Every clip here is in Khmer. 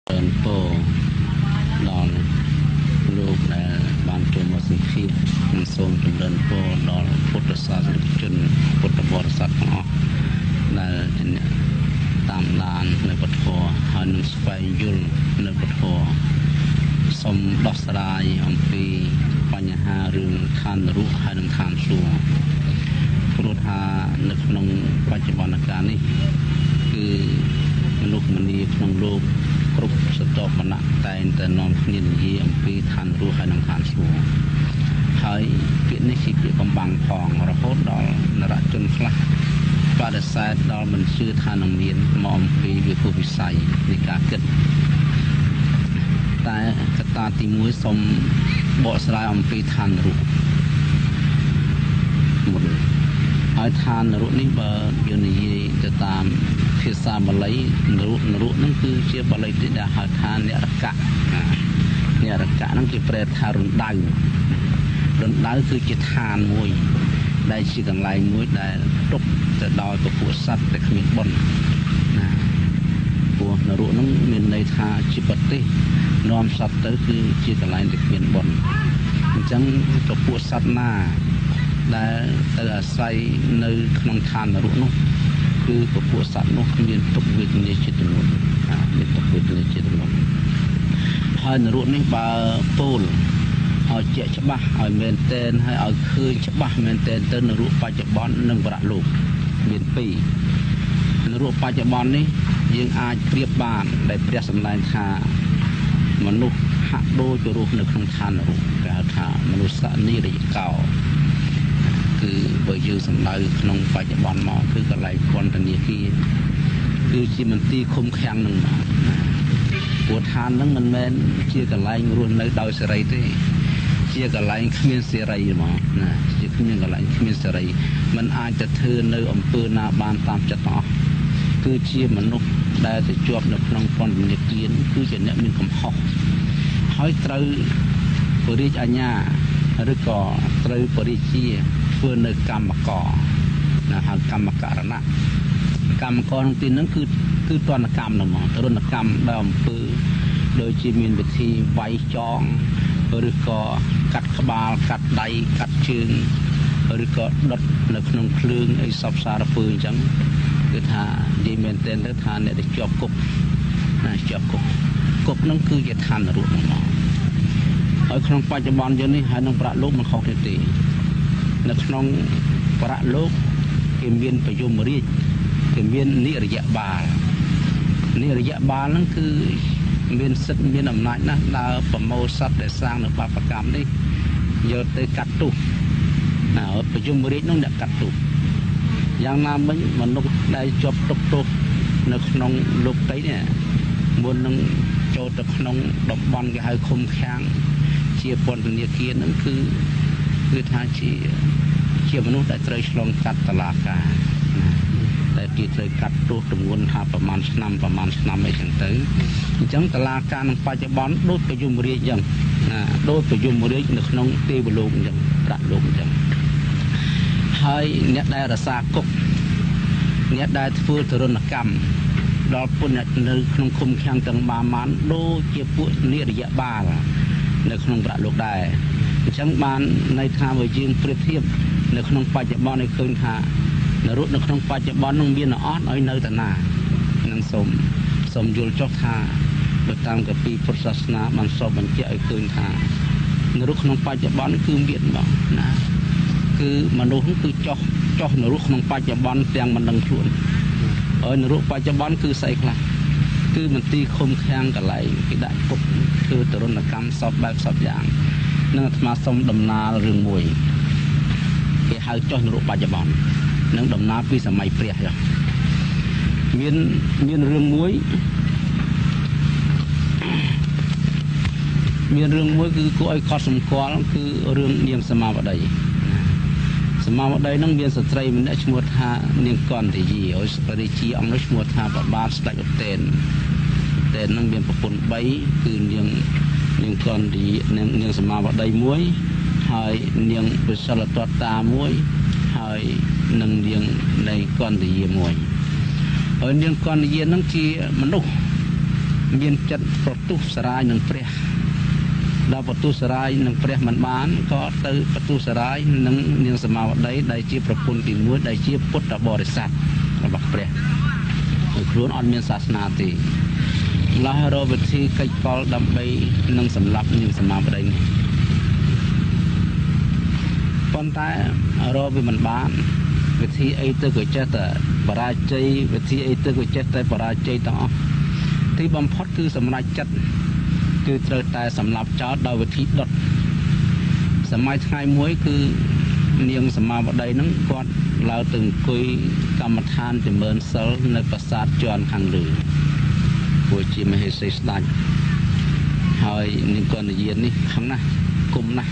Ơn po đòn lúc là ban trùm một sinh khí xôm trùm đơn po đòn phút sát chân phút bọt sát nó là tam lan nơi bát hồ hành phai yul nơi bát hồ xôm đốt sài ông phiปัญหาเรื่องทานรู้ให้เรื่องทานสู้ครูทาในขนมปัจจุบันการนี้คือมนุษย์มณีขนมโลกครบสตอบมันแต่นอมนินยีอัมพีทานรู้ให้เรื่องทานสู้ให้เปลี่ยนในชีวิตกำบังพองระโหดดอลนรจนคลาปาดสายดอลมันชื่อทานนเมียนมอมพีวิคุวิสัยในการเกิดแต่กตาติมุยสมบ่สลายอมปีทานรุหมดไอ้ทานรุนี่บ่อยู่ในจะตามภาษาบาลีนรุนั่นคือเชื่อบาลีที่ได้หาทานเนี่ยรักกะนั่นคือแปลทารุนได้คือจิตทานมวยได้ชีกันลายมวยได้ตกจะดอยกับปวดสัตว์แต่ขมิ้นบนปวดนรุนั่นมีในทาจิปตินอมสัตว์ก็คือจีตลายติดเปลี่ยนบนจังกับปวดสัตว์หน้าได้แต่ใส่ในขนมทานนรุนุคือกับปวดสัตว์นุมีตกวิญญาจิตนุมีตกวิญญาจิตนุให้นรุนี่บาปูลเอาเจฉบับเอาเมนเทนให้เอาคืนฉบับเมนเทนเตนรุปัจจุบันหนึ่งประลูกเมียนปีนรุปัจจุบันนี้ยังอาจเปรียบบานได้เปรียบสำนักทามนุษย์หักโดยจะรู้ในคำทานรู้การทามนุษย์นี่ได้เก่าคือเบอร์ยืสำนักขนมปัจจุบันมอคือกระไรคนตันนี้คือจีมันตีคมแข็งหนึ่งปวดทานนั้นมันแม้นเชี่ยกระไรรุนในดาวเสรีที่เชี่ยกระไรขมิ้นเสรีหมอเชี่ยขมิ้นกระไรขมิ้นเสรีมันอาจจะเทินในอำเภอนาบานตามจัดต่อคือเชี่ยมนุษย์ได้แต่จวบในขนมปนมันจะกินคือจะเนี่ยมีคำหอกให้ตรึปริจญาหรือก็ตรึปริชีเพื่อในกรรมก่อหากรรมการณะกรรมก่อทั้งตีนั้นคือตอนกรรมนะหมอตอนกรรมได้อำเภอโดยจีมีวิธีไว้จองหรือก็กัดขบาลกัดใดกัดเชิงหรือก็ดดในขนมคลื่นไอ้สับสารฟืนจังคือถ้าดีเมนเทนถ้าทานเนี่ยได้จอบกบกบนั่นคือจะทานรูปของมันไอ้ขนมปัจจุบันเดี๋ยวนี้ให้น้องประโลกมันเขาตีในขนมประโลกเกี่ยมเวียนประยุมรีเกี่ยมเวียนนิระยะบาลนั่นคือเวียนสัตว์เวียนอำนาจนะดาวประโมสัตว์ได้สร้างในบาปกรรมนี่เยอะแต่กัดตุประยุมรีนั่นเนี่ยกัดตุอย่างนั้นมันนกได้จบตกในขนมลูกไตเนี่ยบนนึงโจตขนมดอกบอลก็ให้คมแข็งเชียร์บอลตัวนี้เกียร์นั่นคือท่าเชียร์มนุษย์ได้เตยลงกัดตลาดการแต่ที่เตยกัดตัวตรงวนท่าประมาณสนามไม่ถึงถึงจังตลาดการปัจจุบันโดยประยุมเรียยังโดยประยุมเรียในขนมตีบลูกยังประลูกยังให้เนี่ยได้รักษากบเนี่ยได้ฟื้นตรนกรรมดอกปุ่นในขนมคุมแข็งตังบามันโดเจ็บปวดนิระยะบาลในขนมประลูกได้จังบานในทางวิจิตรเปรียบเทียบในขนมปัจจุบันในคืนทาในรุ่นในขนมปัจจุบันน้องเบียนอ้อนอ้อยเนยตนานังสมยุลจอกทาโดยตามกับปีพุทธศาสนามันสอบบรรเจาะคืนทาในรุ่นขนมปัจจุบันคือเบียนบอกนะคือมนุษย์คือจอกในรุ่นขนมปัจจุบันเตียงมันดังพลุนในรุ่นปัจจุบันคือใส่คลาคือมันตีคมแข็งกับไหลกิได้กบคือตรุณกรรมสอบแบบสอบอย่างนั่งมาสมดำนาเรื่องมวยที่หาจอกในรุ่นปัจจุบันนั่งดำนาปีสมัยเปรี้ยมีเรื่องมวยคือกูไอ้ข้อสมควรคือเรื่องเนียงสมาบัติสมาบัตินั่งเบียนสตรีมันได้ชมวดหาเนียงก่อนที่ยี่โอ้ยปริชีอังได้ชมวดหาปบาสตัดเต้นนั่งเบียนประปุ่นใบคือเนียงก่อนที่เนียงสมาบัติมวยหายเนียงเป็นสลัดตัวตามวยหายนั่งเนียงในก่อนที่ยี่มวยเนียงก่อนที่ยี่นั่งที่มนุษย์ មានចិត្តប្រទុះសរាយនឹងព្រះដល់ប្រទុះសរាយនឹងព្រះមិនបានក៏ទៅប្រទុះសរាយនឹងនាងសមាវតីដែលជាប្រពន្ធទី1ដែលជាពុទ្ធបរិស័ទរបស់ព្រះខ្លួនអត់មានសាសនាទេម្ល៉េះរកវិធីកិច្ចកលដើម្បីនឹងសម្លាប់នាងសមាវតីនេះប៉ុន្តែរកវាមិនបានវិធីអីទៅក៏ចេះតែបរាជ័យវិធីអីទៅក៏ចេះតែបរាជ័យទាំងអស់ទីបំផុតគឺសម្រេចចិត្តគឺត្រូវតែសម្លាប់ចោលដោយវិធីដុតសម័យថ្ងៃមួយគឺនាងសមាវតីនឹងគាត់ឡើងទៅអង្គុយកម្មដ្ឋានចម្រើនសិលនៅប្រាសាទជាន់ខាងលើពួកជាមហេសីស្ដេចហើយនាងកនយាននេះខឹងណាស់គុំណាស់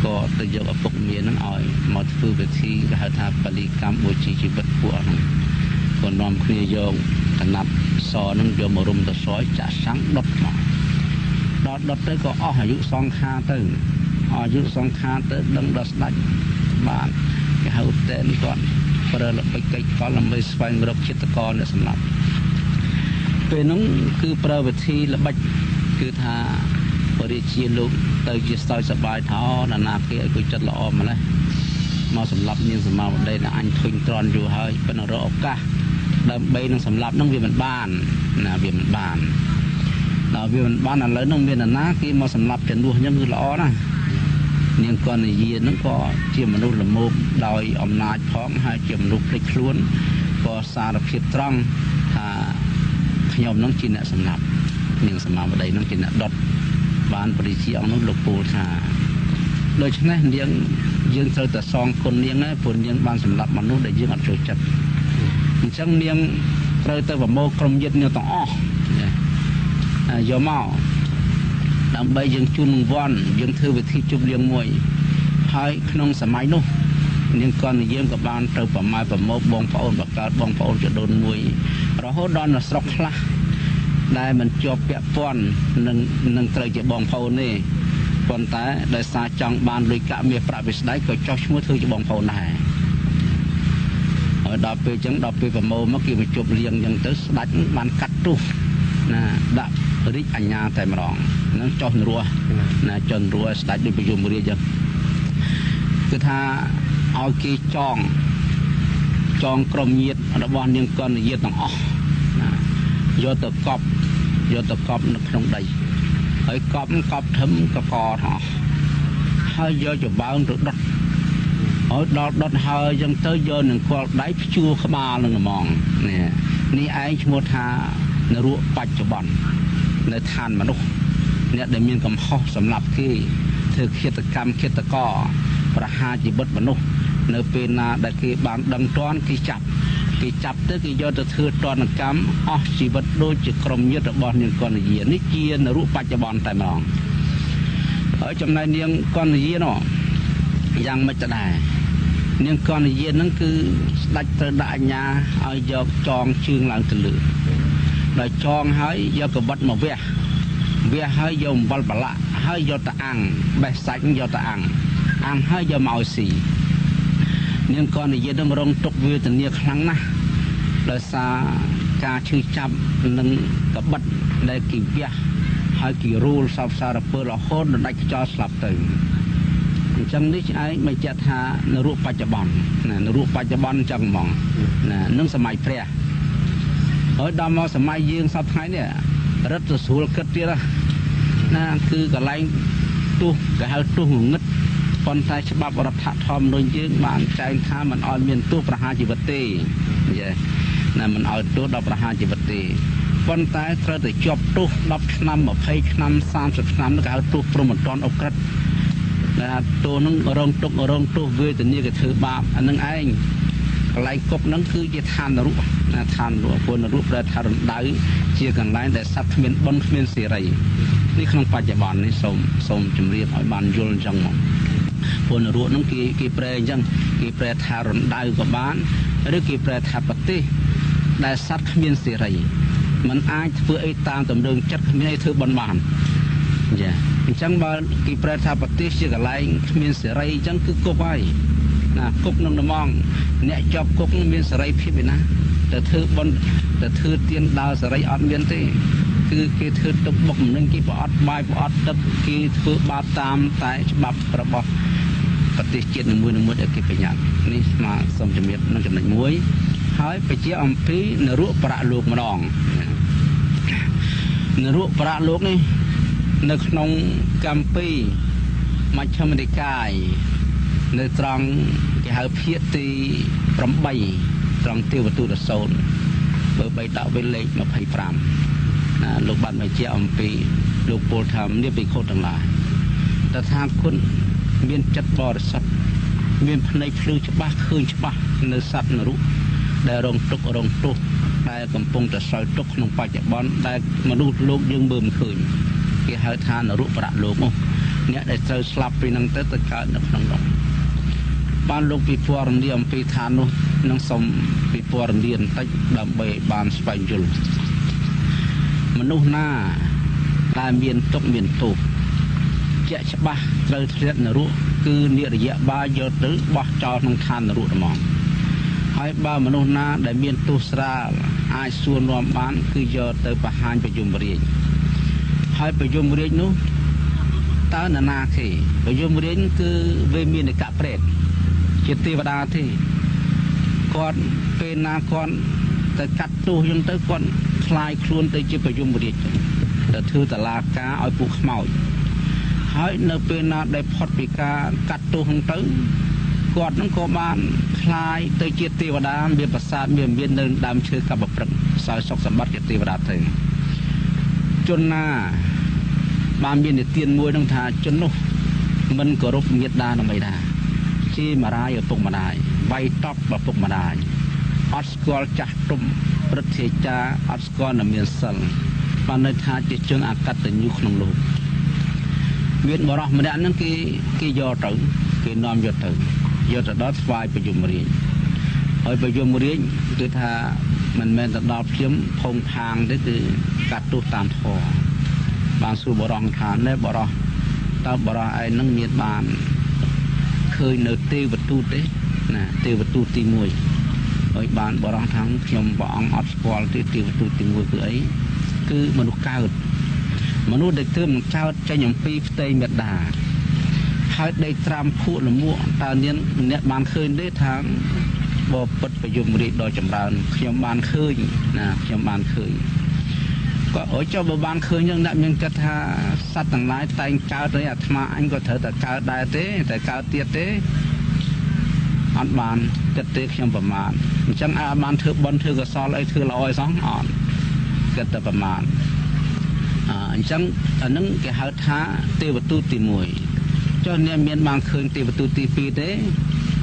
ក៏ទៅយកឪពុកមានឹងឲ្យមកធ្វើពិធីគេហៅថាបលិកម្មបូជាជីវិតពួកហ្នឹងក៏នាំគ្នាយកកណាត់សនឹងយកមករុំទៅស្រោចចាក់សាំងដុតមកដល់ដុតទៅក៏អស់អាយុសង្ខារទៅអាយុសង្ខារទៅដឹងដល់ស្ដេចបានគេហៅតែនគាត់ប្រើល្បិចកិច្ចកលដើម្បីស្វែងរកចិត្តកលអ្នកសម្លាប់ពេលហ្នឹងគឺប្រើវិធីល្បិចគឺថាបរិជាលោកទៅជាសោយសប្បាយថាណានាគេឲ្យគាត់ចិត្តល្អម្ល៉េះមកសម្លាប់នាងសមាវតីដែលអញធុញទ្រាន់យូរហើយប៉ុន្តែរកឱកាសដើម្បីនឹងសម្លាប់នឹងវាមិនបានណាវាមិនបានដល់វាមិនបានឥឡូវនឹងមានណាគេមកសម្លាប់ជំនួសអញ្ចឹងគឺល្អណាស់នាងកនយានឹងក៏ជាមនុស្សល្មោបដោយអំណាចផងហើយជាមនុស្សភ្លេចខ្លួនក៏សារភាពត្រង់ថាខ្ញុំនឹងជាអ្នកសម្លាប់នាងសមាវតីនឹងជាអ្នកដុតបានបរិជាអង្គនោះលោកពូលថាដូច្នេះនាងយើងត្រូវតែសងគុណនាងណាព្រោះនាងបានសម្លាប់មនុស្សដែលយើងអត់ចូលចិត្តអញ្ចឹងនាងត្រូវទៅប្រមូលក្រុមញាតិនាងទាំងអស់យកមកដើម្បីយើងជូនរង្វាន់យើងធ្វើវិធីជប់លៀងមួយហើយក្នុងសម័យនោះនាងកនយាមក៏បានទៅប្រម៉ែប្រមូលបងប្អូនបកើតបងប្អូនចដូនមួយរហូតដល់នៅស្រុកខ្លះដែលមិនជាប់ពាក់ព័ន្ធនឹងត្រូវជាបងប្អូនទេប៉ុន្តែដោយសារចង់បានលុយកាក់មាសប្រាក់វិស្ដៃក៏ចោះឈ្មោះធ្វើជាបងប្អូនដែរហើយដល់ពេលអញ្ចឹងដល់ពេលប្រមូលមកគេមកជប់លៀងអញ្ចឹងទៅស្ដេចបានកាត់ទោសណាដាក់រាជអាជ្ញាតែម្ដងហ្នឹងចោះនរោះណាចុនរោះស្ដេចដូចប្រយុមរាជអញ្ចឹងគឺថាឲ្យគេចងក្រុមញាតិរបស់នាងកនយាទាំងអស់ណាយកទៅកប់នៅក្នុងដីហើយកប់ធឹមកកថោះហើយយកច្បើងទៅដុតហើយដល់ដុតហើយអញ្ចឹងទៅយកនឹងគល់ដៃព្យួរក្បាលនឹងហ្មងនេះឯងឈ្មោះថានរោបច្ចុប្បន្ននៅឋានមនុស្សអ្នកដែលមានកំហុសសម្រាប់គេធ្វើឃាតកម្មឃាតករប្រហារជីវិតមនុស្សនៅពេលណាដែលគេបានដឹងទាន់គេចាប់ទៅគេយកទៅធ្វើទណ្ឌកម្មអស់ជីវិតដូចជាក្រុមញាតិរបស់នាងកនយានេះជានរោបច្ចុប្បន្នតែម្ដងហើយចំណែកនាងកនយានោះយ៉ាងម៉េចទៅដែរនាងកនយានឹងគឺស្ដេចត្រូវដាក់អាជ្ញាឲ្យយកចងជើងឡើងទៅលើដល់ចងហើយយកកបិតមកវះហើយយកអំបិលប្រឡាក់ហើយយកទៅអាំងបេះសាច់យកទៅអាំងហើយយកមកឲ្យស៊ីនាងកនយានឹងរងទុក្ខវេទនាខ្លាំងណាស់ដោយសារការឈឺចាប់នឹងកបិតដែលគេវះហើយគេរូលសពសារពើរហូតដល់ដាច់ខ្យល់ស្លាប់ទៅអញ្ចឹងនេះឯងមិនចាត់ថានរោបច្ចុប្បន្នណានរោបច្ចុប្បន្នអញ្ចឹងហ្មងណានឹងសម័យព្រះហើយដល់មកសម័យយើងសពថ្ងៃនេះរឹតទៅស្រួលគិតទៀតណាគឺកន្លែងទោសគេហៅទោសងងឹតប៉ុន្តែច្បាប់រដ្ឋធម្មនុញ្ញយើងបានចែងថាមិនឲ្យមានទោសប្រហារជីវិតទេណាមិនឲ្យទោសដល់ប្រហារជីវិតទេប៉ុន្តែត្រូវតែជាប់ទោស10ឆ្នាំ20ឆ្នាំ30ឆ្នាំគេហៅទោសព្រហ្មទណ្ឌអក្រិតដែលទោសនឹងរងទុក្ខរងទោសវេទនាគេធ្វើបាបអានឹងឯងកន្លែងគុកហ្នឹងគឺជាឋាននរកណាឋាននរកពលនរកដែលថារំដៅជាកន្លែងដែលសត្វគ្មានបុណ្យគ្មានសេរីនេះក្នុងបច្ចុប្បន្ននេះសូមជម្រាបឲ្យបានយល់អញ្ចឹងមកពលនរកហ្នឹងគេប្រែអញ្ចឹងគេប្រែថារំដៅក៏បានឬគេប្រែថាប្រទេសដែលសត្វគ្មានសេរីมันអាចធ្វើអីតាមតម្រូវចិត្តគ្មានអីធ្វើបន់បានចាអញ្ចឹងបើគេប្រែថាប្រទេសជាកន្លែងគ្មានសេរីអញ្ចឹងគឺគុកហើយណាគុកនឹងដំងអ្នកជាប់គុកមានសេរីភាពឯណាទៅធ្វើបន់ទៅធ្វើទៀនដើរសេរីអត់មានទេ គឺគេធ្វើទុកបុកម្នេញគេប្រអត់បាយប្រអត់ទឹកគេធ្វើបាបតាមតែច្បាប់របស់ប្រទេសជាតិនីមួយៗដែលគេបញ្ញត្តិនេះស្មាសូមជំរាបនឹងចំណុចមួយហើយបញ្ជាអំពីនរកប្រាក់លោកម្ដងនរកប្រាក់លោកនេះនៅក្នុងកម្ពីមជ្ឈិមនិកាយនៅត្រង់គេហៅភាគទី8ត្រង់ទេវទូតសូនបើបីដាក់វិញលេខ25ណាលោកបានបញ្ជាក់អំពីលោកពលថាមនេះពិខុទាំងឡាយតថាគតមានចិត្តបរិសុទ្ធមានភ្នែកភ្លឺច្បាស់ឃើញច្បាស់នៅសត្វនរុដែលរងទុក្ខរងទោសដែលកំពុងតែសោយទុក្ខក្នុងបច្ចុប្បន្នដែលមនុស្សលោកយើងមើលមិនឃើញគេហៅថានរុប្រាក់លោកនោះអ្នកដែលត្រូវស្លាប់ពីនឹងទៅកើតនៅក្នុងនោះបានលោកពិពណ៌នាអំពីឋាននោះនឹងសូមពិពណ៌នាបន្តិចដើម្បីឲ្យបានស្វែងយល់មនុស្សណាដែលមានទុក្ខមានទោសជាក់ច្បាស់ត្រូវធ្លាក់នរកគឺនិរយៈបាយកទៅបោះចោលក្នុងឋាននរកហ្មងហើយបើមនុស្សណាដែលមានទោសស្រាលអាចសួរនាំបានគឺយកទៅបរហាញប្រយមរាជហើយប្រយមរាជនោះតើនរណាគេប្រយមរាជគឺវាមាននិកៈប្រេតជាទេវតាទេគាត់ពេលណាគាត់ទៅកាត់ទោសយ៉ាងទៅគាត់คลายខ្លួនទៅជាប្រយមរាជទៅធ្វើតឡាការឲ្យពួកខ្មោចហើយនៅពេលណាដែលផុតពីការកាត់ទោសហ្នឹងទៅគាត់នឹងក៏បានคลายទៅជាទេវតាមានប្រាសាទមាននៅដើមឈើកបព្រឹកសោយសុខសម្បត្តិជាទេវតាទៅជនណាបានមាននិទានមួយនឹងថាជននោះមិនគោរពមេត្តានិងបិតាជាមរាយឪពុកម្ដាយវាយតប់ឪពុកម្ដាយអត់ស្គាល់ចាស់ទុំព្រឹទ្ធាចារ្យអត់ស្គាល់នៅមានសិលបានន័យថាជាជនអកតញ្ញូក្នុងលោកមានបរិសម្នាក់ហ្នឹងគេយកទៅគេនាំយកទៅដល់ស្វាយប្រយមរាជហើយប្រយមរាជគឺថាមិនមែនទៅដល់ភ្លាមផុងផាងទេគឺកាត់ទោសតាមធម៌បានសួរបរោះថាណែបរោះតើបរោះឯងនឹងមានបានឃើញនៅទេវទូតទេណាទេវទូតទី1ហើយបានបរោះថាខ្ញុំព្រះអង្គអត់ស្គាល់ទេទេវទូតទី1គឺអីគឺមនុស្សកើតមនុស្សដែលទើបនឹងកើតចេញអំពីផ្ទៃមេត្តាហើយដេកត្រាំភក់លមួកតើអ្នកបានឃើញទេថាបបិទ្ធប្រយមរាជដ៏ចម្រើនខ្ញុំបានឃើញណាខ្ញុំបានឃើញក៏អើចុះបើបានឃើញយ៉ាងអ្នកមានគិតថាសត្វទាំងឡាយតែងកើតទេអាត្មាអញក៏ត្រូវតែកើតដែរទេតែកើតទៀតទេអត់បានគិតទេខ្ញុំប្រមាថអញ្ចឹងអាចបានធ្វើបុណ្យធ្វើកុសលអីធ្វើល្អអីសោះអត់គិតតែប្រមាថអញ្ចឹងអានឹងគេហៅថាទេវទូតទី1ចុះអ្នកមានបានឃើញទេវទូតទី2ទេ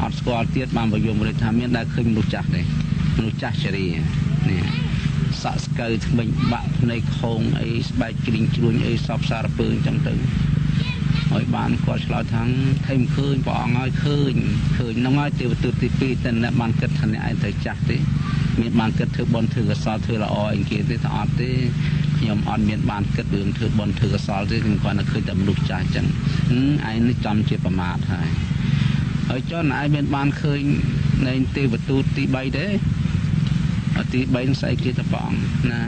អត់ស្គាល់ទៀតបានប្រយមរាជថាមានដែលឃើញមនុស្សចាស់ទេមនុស្សចាស់ចរិយានេះសាក់ស្កូវថ្មិញបាក់ភ្នែកខោងអីស្បែកជ្រីងជ្រួញអីសពសារពើអញ្ចឹងទៅហើយបានគាត់ឆ្លើយថាថេមឃើញព្រះអង្គឲ្យឃើញហ្នឹងហើយទេវទូតទី2តែអ្នកបានគិតថាអ្នកឯងទៅចាស់ទេមានបានគិតធ្វើបុណ្យធ្វើកុសលធ្វើល្អអីគេទេថាអត់ទេខ្ញុំអត់មានបានគិតរឿងធ្វើបុណ្យធ្វើកុសលទេខ្ញុំគ្រាន់តែឃើញតែមនុស្សចាស់អញ្ចឹងឯងនេះចំជាប្រមាថហើយចុះឯងមានបានឃើញនៃទេវទូតទី3ទេទី3នឹងស្អីគេទៅព្រះអង្គណា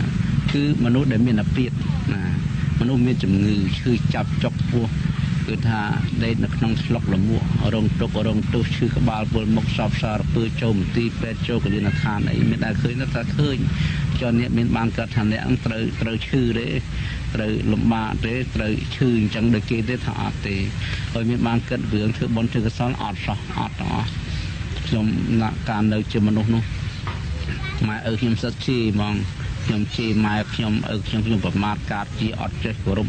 គឺមនុស្សដែលមានអាពាធណាមនុស្សមានជំងឺឈឺចាប់ចុកពោះគឺថាដេកនៅក្នុងស្លុកលមួករងទុក្ខរងទោសឈឺក្បាលពលមុខសពសារពើចូលមន្ទីរពេទ្យចូលកលិនឋានអីមានដែលឃើញថាឃើញចុះអ្នកមានបានកើតថាអ្នកត្រូវឈឺទេត្រូវលំបាកទេត្រូវឈឺអញ្ចឹងដូចគេទេថាអត់ទេហើយមានបានគិតរឿងធ្វើបុណ្យធ្វើកុសលអត់សោះអត់ទាំងអស់ខ្ញុំណាការនៅជាមនុស្សនោះម៉ែឪខ្ញុំសិតជីហ្មងខ្ញុំជីម៉ែខ្ញុំឪខ្ញុំប្រមាថកាតជាអត់ចេះគោរព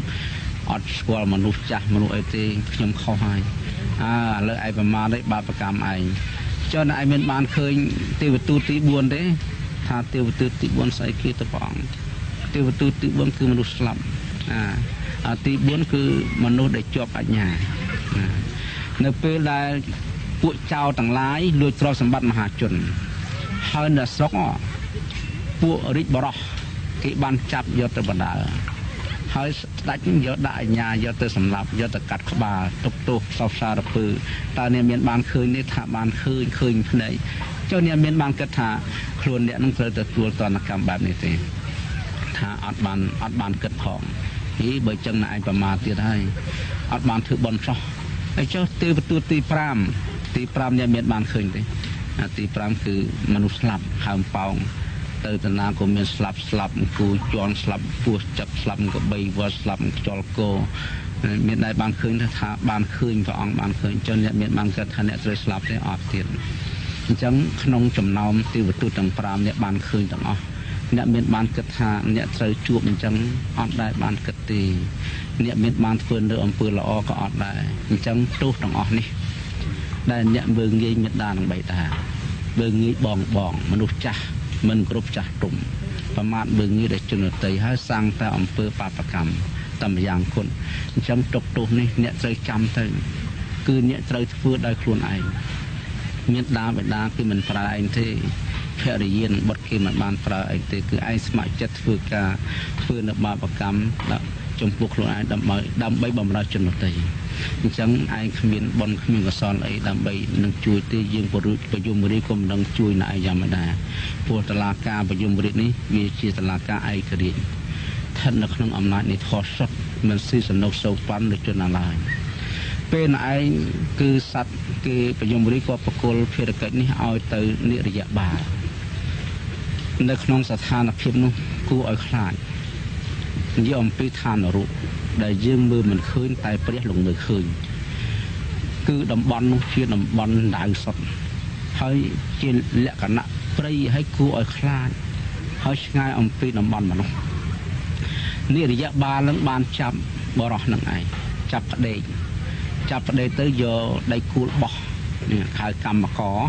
អត់ស្គាល់មនុស្សចាស់មនុស្សអីទេខ្ញុំខុសហើយឥឡូវឯងប្រមាថឯងបាបកម្មឯងចុះឯងមានបានឃើញទេវទូតទី4ទេថាទេវទូតទី4ស្អីគេទៅព្រះអង្គទេវទូតទី4គឺមនុស្សស្លាប់ទី4គឺមនុស្សដែលជាប់អញ្ញានៅពេលដែលពួកចៅទាំងឡាយលួចទ្រព្យសម្បត្តិមហាជនហើយនៅស្រុកពួករាជបរោះគេបានចាប់យកទៅបណ្ដាលហើយស្ដេចយកដាក់អាជ្ញាយកទៅសម្លាប់យកទៅកាត់ក្បាលទុកទោសសពសារពើតើអ្នកមានបានឃើញទេថាបានឃើញភ្នែកចុះអ្នកមានបានគិតថាខ្លួនអ្នកនឹងត្រូវទទួលទណ្ឌកម្មបែបនេះទេថ ថាអត់បានគិតផងបើចឹងណាឯងប្រមាទទៀតហើយអត់បានធ្វើបន់សោះហើយចុះទេវទូតទី5អ្នកមានបានឃើញទេទី5គឺមនុស្សស្លាប់ហើមប៉ោងទៅតាណាក៏មានស្លាប់គូជន់ស្លាប់ពោះចាប់ស្លាប់កបីវត្តស្លាប់ខ្យល់គោមានដែរបានឃើញថាបានឃើញព្រះអង្គបានឃើញចឹងអ្នកមានបានគិតថាអ្នកត្រូវស្លាប់ទេអត់ទៀតអញ្ចឹងក្នុងចំណោមទេវទូតទាំង5អ្នកបានឃើញទាំងអស់អ្នកមានបានគិតថាអ្នកត្រូវជួបអញ្ចឹងអត់ដែរបានគិតទេអ្នកមានបានធ្វើនៅអំពើល្អក៏អត់ដែរអញ្ចឹងទោសទាំងអស់នេះដែលអ្នកមើងងាយមេត្តានឹងបៃតាមើងងាយបងមនុស្សចាស់មិនគ្រប់ចាស់ទុំប្រមាថមើងងាយដែលជនដតីហើយសាងតែអំពើបាបកម្មតាមយ៉ាងគុណអញ្ចឹងទុកទោសនេះអ្នកត្រូវចាំទៅគឺអ្នកត្រូវធ្វើដោយខ្លួនឯងមានដាបេដាគឺមិនប្រើឯងទេភរិយានបុត្រគេមិនបានប្រើឯងទេគឺឯងស្ម័គ្រចិត្តធ្វើនៅបាបកម្មចំពោះខ្លួនឯងដើម្បីបម្រើជនដទៃអញ្ចឹងឯងគ្មានបុណ្យគ្មានកុសលអីដើម្បីនឹងជួយទេយើងប្រយុំរីក៏មិននឹងជួយណែយ៉ាងមិនដែរព្រោះតឡាការប្រយុំរីនេះវាជាតឡាការឯករាជ្យស្ថិតនៅក្នុងអំណាចនៃធម៌សុទ្ធមិនស៊ីសនុកសោប៉ាន់ឬជនណាឡើយពេលឯងគឺសត្វគេប្រយុំរីក៏បកគលភារកិច្ចនេះឲ្យទៅនិរយបាលនៅក្នុងស្ថានភាពនោះគួរឲ្យខ្លាចនិយាយអំពីឋាននរកដែលយើងមើលមិនឃើញតែព្រះលោកមើលឃើញគឺតំបន់នោះជាតំបន់ដៅសុទ្ធហើយជាលក្ខណៈព្រៃហើយគួរឲ្យខ្លាចហើយឆ្ងាយអំពីតំបន់មនុស្សនិរយបាលនឹងបានចាប់បរោះនឹងឯងចាប់ផ្ដេកទៅយកដៃគូលបោះនេះហៅកម្មករ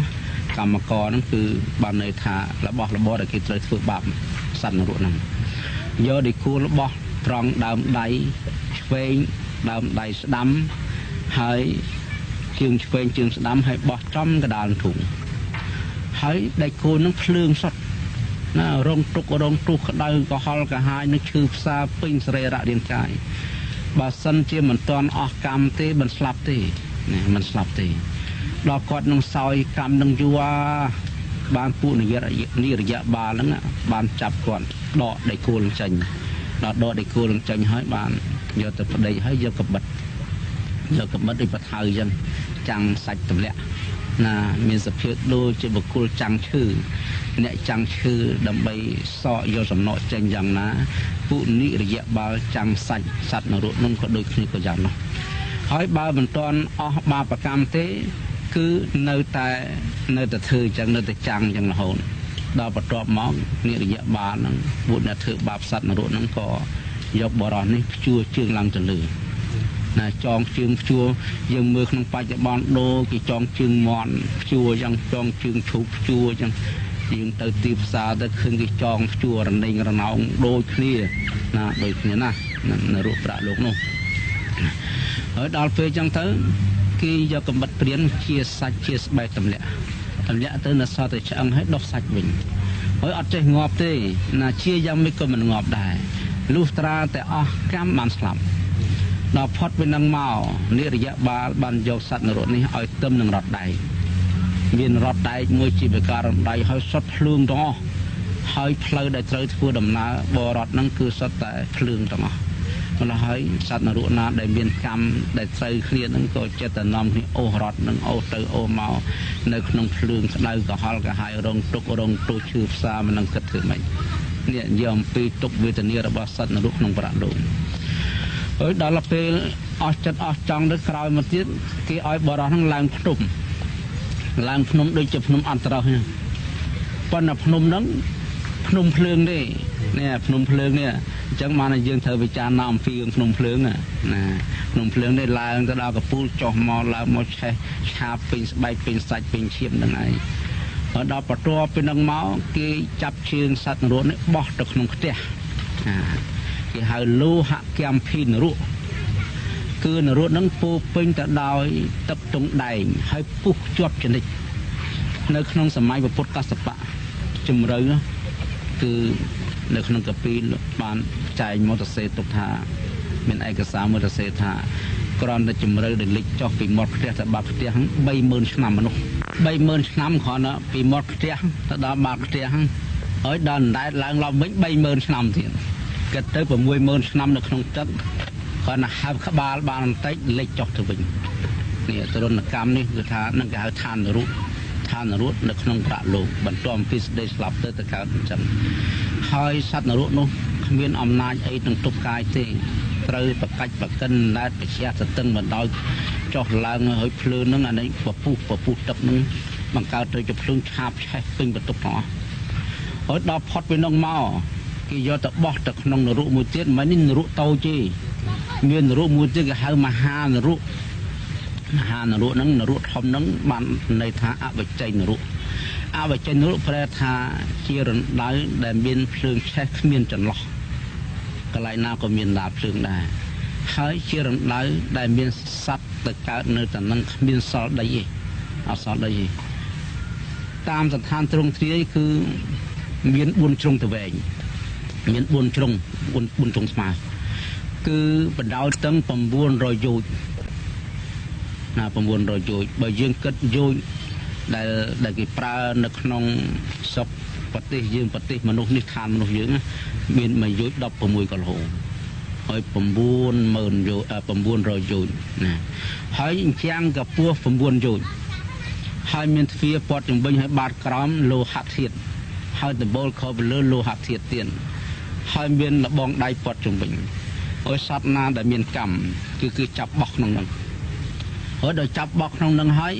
ហ្នឹងគឺបានន័យថារបស់របរដែលគេត្រូវធ្វើបាបសត្វនរកហ្នឹងយកដៃគូលបោះត្រង់ដើមដៃឆ្វេងដើមដៃស្ដាំហើយជើងឆ្វេងជើងស្ដាំហើយបោះចំកដាលធុងហើយដៃគូលនឹងភ្លើងសុទ្ធណារងទុកក្តៅកុហលកាហាយនឹងឈឺផ្សាពេញសរីរៈរាងកាយបើសិនជាមិនទាន់អស់កម្មទេមិនស្លាប់ទេដល់គាត់នឹងសោយកម្មនឹងយូរបានពួកនិរយបាលហ្នឹងបានចាប់គាត់ដកដៃគូលចេញដល់ដកដៃគូលចេញហើយបានយកទៅប្តីហើយយកកបិតដូចបថៅអញ្ចឹងចាំងសាច់ទម្លាក់ណាមានសភាពដូចជាបុគ្គលចាំងឈឺអ្នកចាំងឈឺដើម្បីសក់យកសំណក់ចេញយ៉ាងណាពួកនិរយបាលចាំងសាច់សត្វនរកនោះក៏ដូចគ្នាក៏យ៉ាងនោះហើយបើមិនទាន់អស់បាបកម្មទេគឺនៅតែធ្វើអញ្ចឹងនៅតែចាំងអញ្ចឹងរហូតដល់បន្ទាប់មកនិរយបាលហ្នឹងពួកអ្នកធ្វើបាបសត្វនរកហ្នឹងក៏យកបរោះនេះព្យួរជើងឡើងទៅលើណាចងជើងព្យួរយើងមើលក្នុងបច្ចុប្បន្នដូចគេចងជើងមន់ព្យួរអញ្ចឹងចងជើងឈូកព្យួរអញ្ចឹងយើងទៅទីផ្សារទៅឃើញគេចងព្យួររណេងរណោងដូចគ្នាណានរកប្រាក់លោកនោះហើយដល់ពេលអញ្ចឹងទៅគេយកកំបិតព្រានជាសាច់ជាស្បែកទម្លាក់ទៅនៅសល់តែឆ្អឹងហើយដុសសាច់វិញហើយអត់ចេះងាប់ទេណាជាយ៉ាងម៉េចក៏មិនងាប់ដែរលុះត្រាតែអស់កម្មបានស្លាប់ដល់ផុតពីនឹងមកនិរយបាលបានយកសត្វនរកនេះឲ្យទឹមនឹងរត់ដែកមានរត់ដែកមួយជាប្រការរំដៃហើយសុទ្ធភ្លើងទាំងអស់ហើយផ្លូវដែលត្រូវធ្វើដំណើរបរត់ហ្នឹងគឺសុទ្ធតែភ្លើងទាំងអស់ម្ល៉េះហើយសត្វនរកណាដែលមានកម្មដែលត្រូវគ្នាហ្នឹងក៏ចិត្តតែនាំគ្នាអូសរត់នឹងអូសទៅអូសមកនៅក្នុងភ្លើងក្តៅកុហលកាហាយរងទុក្ខរងទោសឈឺផ្សាមិននឹងគិតធ្វើម៉េចនេះយកអំពីទុក្ខវេទនារបស់សត្វនរកក្នុងប្រាក់លោកហើយដល់ពេលអស់ចិត្តអស់ចង់ទៅក្រោយមកទៀតគេឲ្យបរោះហ្នឹងឡើងភ្នំដូចជាភ្នំអន្តរោះហ្នឹងប៉ុន្តែភ្នំហ្នឹងភ្នំភ្លើងទេនេះភ្នំភ្លើងនេះអញ្ចឹងបានយើងត្រូវពិចារណាអំពីភ្នំភ្លើងណាភ្នំភ្លើងនេះឡើងទៅដល់កពូលចុះមកឡើងមកឆេះឆាបពេញស្បែកពេញសាច់ពេញឈាមហ្នឹងឯងហើយដល់បន្ទាប់ពីហ្នឹងមកគេចាប់ជើងសត្វនរកនេះបោះទៅក្នុងផ្ទះគេហៅលោហកម្មភីនរកគឺនរកហ្នឹងពោពេញទៅដោយទឹកទង់ដែងហើយពុះជាប់ចនិចនៅក្នុងសម័យពុទ្ធកសបៈជំរឿគឺនៅក្នុងកាពីបានចែងមកទៅសេទុកថាមានឯកសារមួយទៅសេថាគ្រាន់តែជំរឿដែលលិចចុះពីមាត់ផ្ទះទៅបាតផ្ទះ30000ឆ្នាំមនុស្ស30000ឆ្នាំគ្រាន់តែពីមាត់ផ្ទះទៅដល់បាតផ្ទះហើយដល់អណ្ដែតឡើងឡើងវិញ30000ឆ្នាំទៀត គិតទៅ60000ឆ្នាំនៅក្នុងទឹកគាត់ណាហើបក្បាលបានបន្តិចលេចចុះទៅវិញនេះទរណកម្មនេះគឺថានឹងគេហៅឋាននរកនៅក្នុងប្រាក់លោកបន្ទាប់ពីសេចក្តីស្លាប់ទៅកើតអញ្ចឹងហើយសត្វនរកនោះគ្មានអំណាចអីនឹងទប់កាយទេត្រូវប្រកាច់ប្រកិនណែតបជាស្ទឹងបណ្ដោយចុះឡើងហើយភ្លើងហ្នឹងអានេះពពុះទឹកហ្នឹងបង្កើតទៅជាភ្លើងឆាបឆេះពេញបន្ទប់ទាំងអស់ហើយដល់ផុតពីនោះមកគេយកទៅបោះទៅក្នុងនរកមួយទៀតមិននេះនរកតូចទេមាននរកមួយទៀតគេហៅមហានរកហ្នឹងនរកធំហ្នឹងបានន័យថាអវជ័យនរកប្រែថាជារណ្ដៅដែលមានភ្លើងឆេះគ្មានចន្លោះកន្លែងណាក៏មានដាល់ភ្លើងដែរហើយជារណ្ដៅដែលមានសត្វទៅកើតនៅតែនឹងគ្មានសល់ដីទេអត់សល់ដីទេតាមស្ថានទ្រង់ទ្រាយគឺមាន4ជ្រុងទៅវែងមាន4ជ្រុង4ជ្រុងស្មើគឺបណ្ដោយតឹង900យោជណា900យោជបើយើងគិតយោជដែលគេប្រើនៅក្នុងស្រុកប្រទេសយើងប្រទេសមនុស្សនេះឋានមនុស្សយើងមានមួយយោជ16គីឡូហើយ90000យោជណាហើយអញ្ចឹងកម្ពស់9យោជហើយមានទ្វារព័ទ្ធជំវិញឲ្យបាតក្រោមលោហៈធាតុហើយដំបូលខោទៅលើលោហៈធាតុទៀតហើយមានលបងដៃព័ទ្ធជំវិញឲ្យសត្វណាដែលមានកម្មគឺចាប់បោះក្នុងហ្នឹងហើយដល់ចាប់បោះក្នុងហ្នឹងហើយ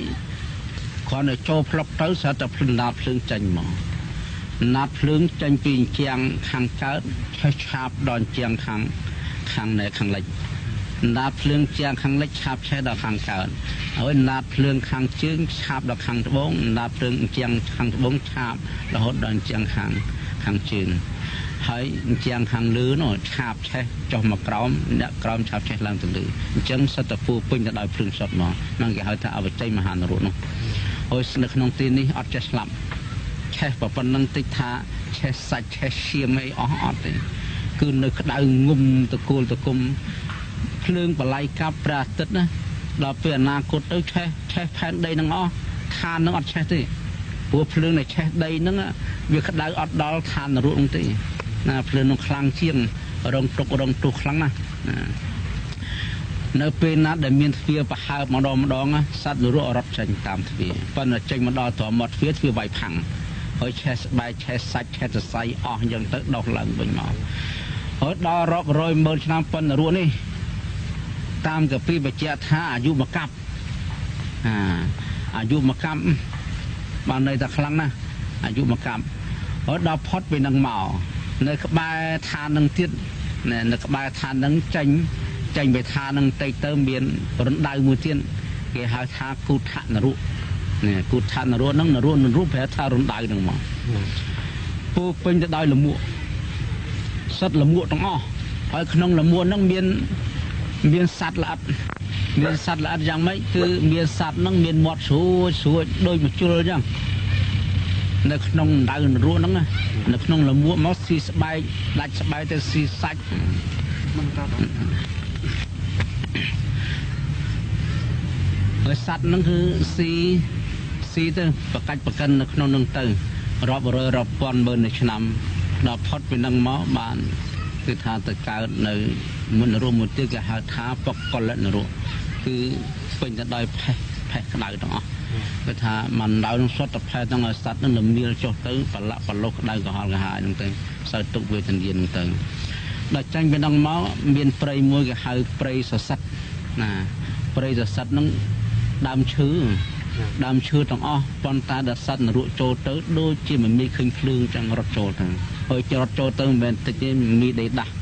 គ្រាន់តែចូលផ្លុកទៅស្រាប់តែភ្លើងណាតភ្លើងចេញមកណាតភ្លើងចេញពីជាងខាងកើតឆេះឆាបដល់ជាងខាងលិចណាតភ្លើងជាងខាងលិចឆាបឆេះដល់ខាងកើតហើយណាតភ្លើងខាងជើងឆាបដល់ខាងត្បូងណាតភ្លើងជាងខាងត្បូងឆាបរហូតដល់ជាងខាងជើងហើយជាងខាងលើនោះឆាបឆេះចុះមកក្រោមអ្នកក្រោមឆាបឆេះឡើងទៅលើអញ្ចឹងសិតតែពូពេញទៅដោយភ្លើងសុទ្ធមកហ្នឹងគេហៅថាអវជ័យមហានរកនោះហើយនៅក្នុងទីនេះអត់ចេះស្លាប់ឆេះប៉ុណ្ណឹងតិចថាឆេះសាច់ឆេះឈាមអីអស់អត់ទេគឺនៅក្តៅងុំតកូលតគុំភ្លើងបល័យកាប់ព្រះអាទិត្យណាដល់ពេលអនាគតទៅឆេះផែនដីនឹងអស់ឋាននឹងអត់ឆេះទេព្រោះភ្លើងដែលឆេះដីហ្នឹងវាក្តៅអត់ដល់ឋាននរកនោះទេណាភ្លើងនោះខ្លាំងជាងរងទុករងទោសខ្លាំងណាស់នៅពេលណាដែលមានទ្វារប្រហើបម្ដងសត្វនរករត់ចេញតាមទ្វារប៉ុន្តែចេញមកដល់ត្រមាត់ទ្វារវាយផាំងហើយឆេះស្បែកឆេះសាច់ឆេះសរសៃអស់អញ្ចឹងទៅដោះឡើងវិញមកហើយដល់រាប់រយម៉ឺនឆ្នាំប៉ុណ្ណរស់នេះតាមកពីបញ្ជាក់ថាអាយុមកកាប់អាយុមកកាប់បានន័យថាខ្លាំងណាស់អាយុមកកាប់ហើយដល់ផុតពីនឹងមកនៅក្បែរឋាននឹងទៀតនៅក្បែរឋាននឹងចេញពីឋាននឹងតិចទៅមានរណ្ដៅមួយទៀតគេហៅថាគូថនរកនេះគូថនរកហ្នឹងនរកប្រែថារណ្ដៅហ្នឹងមកពូពេញទៅដោយលមួកសិតលមួកទាំងអស់ហើយក្នុងលមួកហ្នឹងមានសត្វល្អិតយ៉ាងម៉េចគឺមានសត្វហ្នឹងមានមាត់ស្រួចដូចមជុលអញ្ចឹងនៅក្នុងដៅនរកហ្នឹងនៅក្នុងលមួកមកស៊ីស្បែកដាច់ស្បែកទៅស៊ីសាច់មិនតតហើយសត្វហ្នឹងគឺស៊ីទៅប្រកាច់ប្រកិននៅក្នុងហ្នឹងទៅរាប់រយរាប់ពាន់ម៉ឺនឆ្នាំដល់ផុតពីហ្នឹងមកបានគឺថាទៅកើតនៅមុននរកមួយទៀតគេហៅថាបកលិតនរកគឺពេញទៅដោយផេះក្តៅទាំងអស់គេថាមិនដៅនឹងសុទ្ធតែផេះទាំងឲ្យសត្វនឹងលមៀលចុះទៅប្រឡាក់ប្រឡុសក្តៅក្រហល់កាហាយហ្នឹងទៅសើទុកវេទនាហ្នឹងទៅដល់ចាញ់ពីហ្នឹងមកមានព្រៃមួយគេហៅព្រៃសសិទ្ធណាព្រៃសសិទ្ធហ្នឹងដើមឈើទាំងអស់ប៉ុន្តែដល់សត្វនរកចូលទៅដូចជាមិនមានឃើញភ្លើងចឹងរត់ចូលទៅហើយរត់ចូលទៅមិនមែនតិចទេមានដីដាស់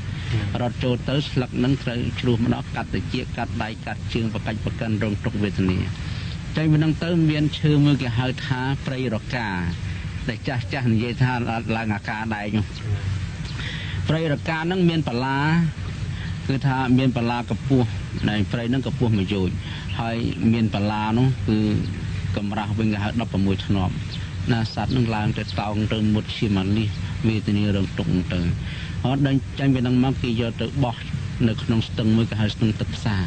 រត់ចូលទៅស្លឹកហ្នឹងត្រូវជ្រុះម្ដងកាត់ទៅជាកាត់ដៃកាត់ជើងប្រកាច់ប្រកិនរងទុកវេទនាចេញពីហ្នឹងទៅមានឈើមួយគេហៅថាព្រៃរកាតែចាស់និយាយថាឡើងអាការដែកព្រៃរកាហ្នឹងមានបលាគឺថាមានបលាកពស់នៃព្រៃហ្នឹងកពស់មួយយោជហើយមានបលានោះគឺកម្រាស់វិញគេហៅ16ធ្នាប់ណាសត្វនឹងឡើងទៅតោងទៅមុតឈាមនេះវេទនារងទុកទៅអត់ដឹងចាញ់ពីហ្នឹងមកគេយកទៅបោះនៅក្នុងស្ទឹងមួយគេហៅស្ទឹងទឹកផ្សារ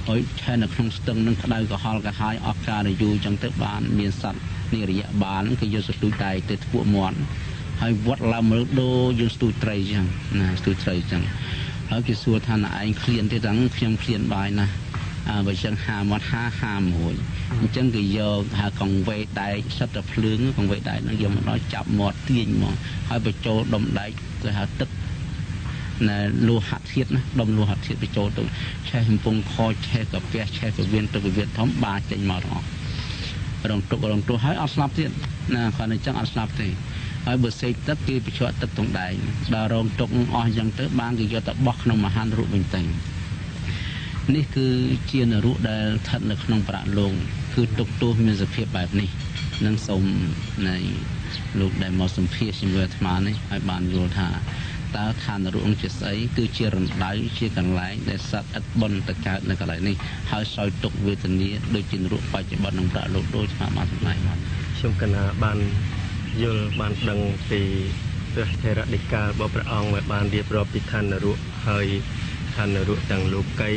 ហើយឆែនៅក្នុងស្ទឹងនឹងក្តៅក្រហល់កាហាយអស់ការយូរចឹងទៅបានមានសត្វនិរយៈបាលគេយកសន្ទូចដៃទៅធ្ពក់មាត់ ហើយវត្តឡើងមើលដូរយើងស្ទូចត្រីចឹងណាស្ទូចត្រីចឹងហើយគេសួរថាឯងឃ្លានទេទាំងខ្ញុំឃ្លានបាយណាបើចឹងហាមាត់ហាមួយអញ្ចឹងគេយកថាកង្វេដែកសិតតែភ្លើងកង្វេដែកនឹងយកមកដល់ចាប់មាត់ទាញមកហើយបញ្ចូលដុំដែកទៅហៅទឹកណែលោហៈធាតុណាដុំលោហៈធាតុបញ្ចូលទៅឆេះកំពុងខឆេះកាពះឆេះពវៀនទឹកពវៀនធំបាចេញមកទាំងអស់រងទុករងទោះហើយអត់ស្លាប់ទៀតណាគាត់អញ្ចឹងអត់ស្លាប់ទេហើយបើសេកទឹកគេបញ្ជាក់ទឹកក្នុងដែកដល់រងទុកអស់អញ្ចឹងទៅបានគេយកទៅបោះក្នុងមហានរូបវិញទៅនេះគឺជានរុដែលស្ថិតនៅក្នុងប្រាក់លោកគឺទុកទោសមានសភាពបែបនេះនឹងសូមនៃលោកដែលមកសម្ភាសជាមួយអាត្មានេះឲ្យបានយល់ថាតើឋាននរុជាស្អីគឺជារណ្ដៅជាកន្លែងដែលសត្វឥតបុណ្យទៅកើតនៅកន្លែងនេះហើយសោយទុកវេទនាដូចជានរុបច្ចុប្បន្ននឹងប្រាក់លោកដូចស្មាបានសម្ដែងមកខ្ញុំកណាបានយល់បានដឹងពីព្រះថេរដីការបស់ព្រះអង្គដែលបានរៀបរាប់ពីឋាននរុហើយឋាននរុទាំងលោកី